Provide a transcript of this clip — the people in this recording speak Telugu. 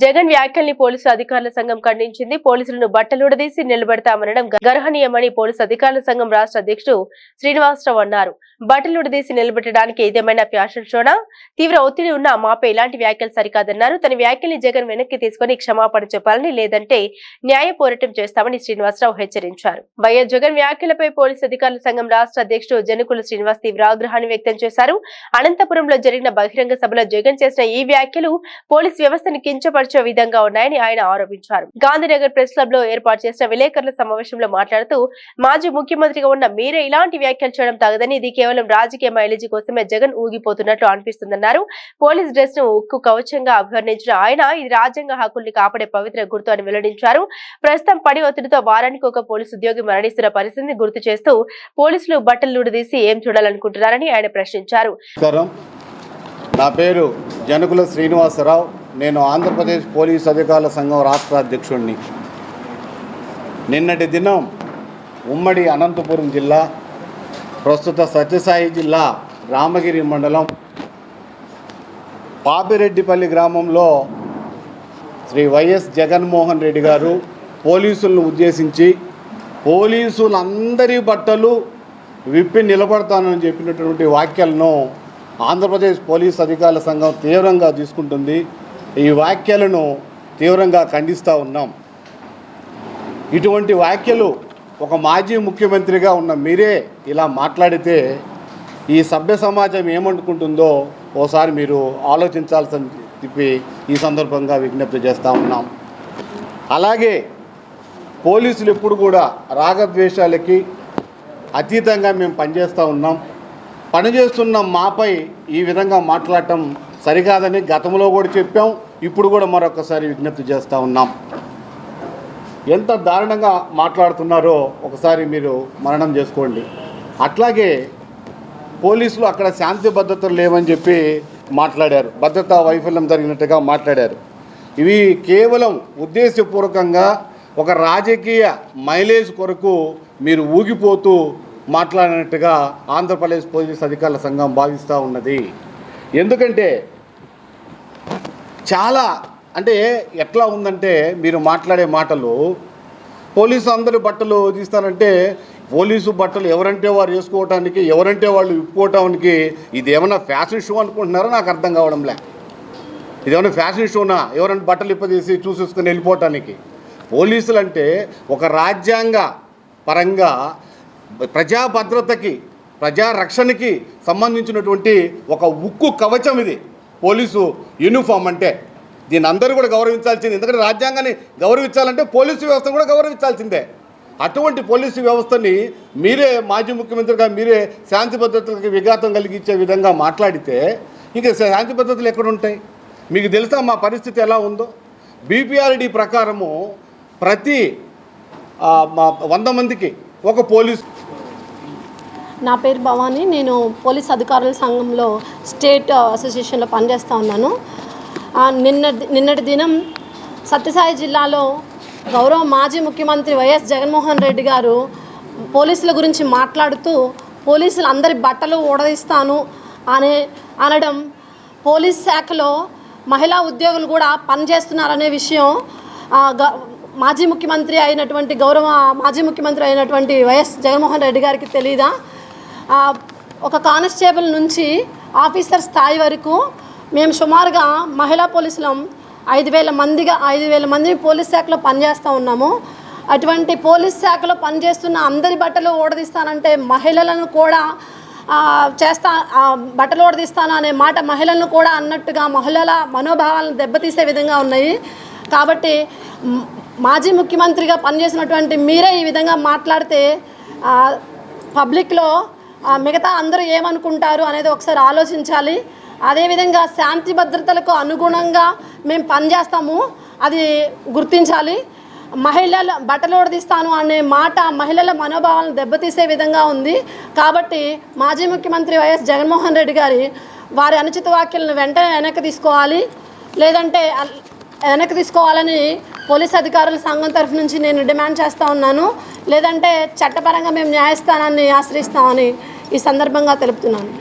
జగన్ వ్యాఖ్యల్ని పోలీసు అధికారుల సంఘం ఖండించింది. పోలీసులను బట్టలుడదీసి నిలబెడతామనడం గర్హనీయమని పోలీసు అధికారుల సంఘం రాష్ట్ర అధ్యక్షుడు శ్రీనివాసరావు అన్నారు. బట్టలుడదీసి నిలబెట్టడానికి ఏదేమైనా ఫ్యాషన్ షోనా? తీవ్ర ఒత్తిడి ఉన్నా మాపై ఇలాంటి వ్యాఖ్యలు సరికాదన్నారు. తన వ్యాఖ్యల్ని జగన్ వెనక్కి తీసుకుని క్షమాపణ చెప్పాలని, లేదంటే న్యాయ పోరాటం చేస్తామని శ్రీనివాసరావు హెచ్చరించారు. వైఎస్ జగన్ వ్యాఖ్యలపై పోలీసు అధికారుల సంఘం రాష్ట్ర అధ్యక్షుడు జనుకుల శ్రీనివాస్ తీవ్ర ఆగ్రహాన్ని వ్యక్తం చేశారు. అనంతపురంలో జరిగిన బహిరంగ సభలో జగన్ చేసిన ఈ వ్యాఖ్యలు పోలీసు వ్యవస్థను కించపరిచే విధంగా ఉన్నాయని ఆయన ఆరోపించారు. గాంధీనగర్ ప్రెస్ క్లబ్ లో ఏర్పాటు చేసిన విలేకరుల సమావేశంలో మాట్లాడుతూ, మాజీ ముఖ్యమంత్రిగా ఉన్న మీరే ఇలాంటి వ్యాఖ్యలు చేయడం తగదని, ఇది కేవలం రాజకీయ మైలేజీ కోసమే జగన్ ఊగిపోతున్నట్లు అనిపిస్తుందన్నారు. పోలీస్ డ్రెస్ ను ఉక్కు కవచంగా అభివర్ణించిన ఆయన ఇది రాజ్యాంగ హక్కుల్ని కాపాడే పవిత్ర గుర్తు అని వెల్లడించారు. ప్రస్తుతం పని ఒత్తిడితో వారానికి ఒక పోలీసు ఉద్యోగి మరణిస్తున్న పరిస్థితిని గుర్తు చేస్తూ పోలీసులు బట్టలుడదీసి ఏం చూడాలనుకుంటున్నారని ఆయన ప్రశ్నించారు. నా పేరు జనుకుల శ్రీనివాసరావు. నేను ఆంధ్రప్రదేశ్ పోలీస్ అధికారుల సంఘం రాష్ట్ర అధ్యక్షుడిని. నిన్నటి దినం ఉమ్మడి అనంతపురం జిల్లా, ప్రస్తుత సత్యసాయి జిల్లా రామగిరి మండలం పాపిరెడ్డిపల్లి గ్రామంలో శ్రీ వైఎస్ జగన్మోహన్ రెడ్డి గారు పోలీసులను ఉద్దేశించి పోలీసులందరి బట్టలు విప్పి నిలబడతానని చెప్పినటువంటి వాక్యాలను ఆంధ్రప్రదేశ్ పోలీస్ అధికారుల సంఘం తీవ్రంగా తీసుకుంటుంది. ఈ వ్యాఖ్యలను తీవ్రంగా ఖండిస్తూ ఉన్నాం. ఇటువంటి వ్యాఖ్యలు ఒక మాజీ ముఖ్యమంత్రిగా ఉన్న మీరే ఇలా మాట్లాడితే ఈ సభ్య సమాజం ఏమనుకుంటుందో ఓసారి మీరు ఆలోచించాల్సిన చెప్పి ఈ సందర్భంగా విజ్ఞప్తి చేస్తూ ఉన్నాం. అలాగే పోలీసులు ఎప్పుడు కూడా రాగద్వేషాలకి అతీతంగా మేము పనిచేస్తూ ఉన్నాం. పనిచేస్తున్న మాపై ఈ విధంగా మాట్లాడటం సరికాదని గతంలో కూడా చెప్పాం, ఇప్పుడు కూడా మరొకసారి విజ్ఞప్తి చేస్తూ ఉన్నాం. ఎంత దారుణంగా మాట్లాడుతున్నారో ఒకసారి మీరు మననం చేసుకోండి. అట్లాగే పోలీసులు అక్కడ శాంతి భద్రతలు లేవని చెప్పి మాట్లాడారు, భద్రతా వైఫల్యం జరిగినట్టుగా మాట్లాడారు. ఇవి కేవలం ఉద్దేశపూర్వకంగా ఒక రాజకీయ మైలేజ్ కొరకు మీరు ఊగిపోతూ మాట్లాడినట్టుగా ఆంధ్రప్రదేశ్ పోలీస్ అధికారుల సంఘం భావిస్తూ ఉన్నది. ఎందుకంటే చాలా ఎట్లా ఉందంటే మీరు మాట్లాడే మాటలు, పోలీసు అందరి బట్టలు తీస్తారంటే పోలీసు బట్టలు ఎవరంటే వారు వేసుకోవటానికి, ఎవరంటే వాళ్ళు విప్పుకోవటానికి ఇదేమన్నా ఫ్యాషన్ షో అనుకుంటున్నారో నాకు అర్థం కావడంలే. ఇదేమన్నా ఫ్యాషన్ షోనా? ఎవరైనా బట్టలు ఇప్పదీసి చూసేసుకొని వెళ్ళిపోవటానికి? పోలీసులు అంటే ఒక రాజ్యాంగ పరంగా ప్రజా భద్రతకి, ప్రజారక్షణకి సంబంధించినటువంటి ఒక ఉక్కు కవచం ఇది పోలీసు యూనిఫామ్ అంటే. దీన్ని అందరూ కూడా గౌరవించాల్సింది. ఎందుకంటే రాజ్యాంగాన్ని గౌరవించాలంటే పోలీసు వ్యవస్థ కూడా గౌరవించాల్సిందే. అటువంటి పోలీసు వ్యవస్థని మీరే మాజీ ముఖ్యమంత్రిగా మీరే శాంతి భద్రతలకు విఘాతం కలిగించే విధంగా మాట్లాడితే ఇంకా శాంతి భద్రతలు ఎక్కడుంటాయి? మీకు తెలుసా మా పరిస్థితి ఎలా ఉందో? బీపీఆర్డీ ప్రకారము ప్రతి 100 మందికి ఒక పోలీస్. నా పేరు భవానీ. నేను పోలీస్ అధికారుల సంఘంలో స్టేట్ అసోసియేషన్లో పనిచేస్తూ ఉన్నాను. నిన్నటి దినం సత్యసాయి జిల్లాలో గౌరవ మాజీ ముఖ్యమంత్రి వైఎస్ జగన్మోహన్ రెడ్డి గారు పోలీసుల గురించి మాట్లాడుతూ పోలీసులు అందరి బట్టలు ఊడదీస్తాను అనడం, పోలీస్ శాఖలో మహిళా ఉద్యోగులు కూడా పనిచేస్తున్నారనే విషయం మాజీ ముఖ్యమంత్రి అయినటువంటి వైఎస్ జగన్మోహన్ రెడ్డి గారికి తెలీదా? ఒక కానిస్టేబుల్ నుంచి ఆఫీసర్ స్థాయి వరకు మేము సుమారుగా మహిళా పోలీసులం 5,000 మంది పోలీస్ శాఖలో పనిచేస్తూ ఉన్నాము. అటువంటి పోలీస్ శాఖలో పనిచేస్తున్న అందరి బట్టలు ఊడదీస్తానంటే మహిళలను కూడా బట్టలు ఊడదీస్తాను అనే మాట మహిళలను కూడా అన్నట్టుగా మహిళల మనోభావాలను దెబ్బతీసే విధంగా ఉన్నాయి. కాబట్టి మాజీ ముఖ్యమంత్రిగా పనిచేసినటువంటి మీరే ఈ విధంగా మాట్లాడితే పబ్లిక్లో మిగతా అందరూ ఏమనుకుంటారు అనేది ఒకసారి ఆలోచించాలి. అదేవిధంగా శాంతి భద్రతలకు అనుగుణంగా మేము పనిచేస్తాము, అది గుర్తించాలి. మహిళల బట్టలు ఊడదీస్తాను అనే మాట మహిళల మనోభావాలను దెబ్బతీసే విధంగా ఉంది. కాబట్టి మాజీ ముఖ్యమంత్రి వైఎస్ జగన్మోహన్ రెడ్డి గారి వారి అనుచిత వ్యాఖ్యలను వెంటనే వెనక్కి తీసుకోవాలని పోలీస్ అధికారుల సంఘం తరఫు నుంచి నేను డిమాండ్ చేస్తూ ఉన్నాను. లేదంటే చట్టపరంగా మేము న్యాయస్థానాన్ని ఆశ్రయిస్తామని ఈ సందర్భంగా తెలుపుతున్నాను.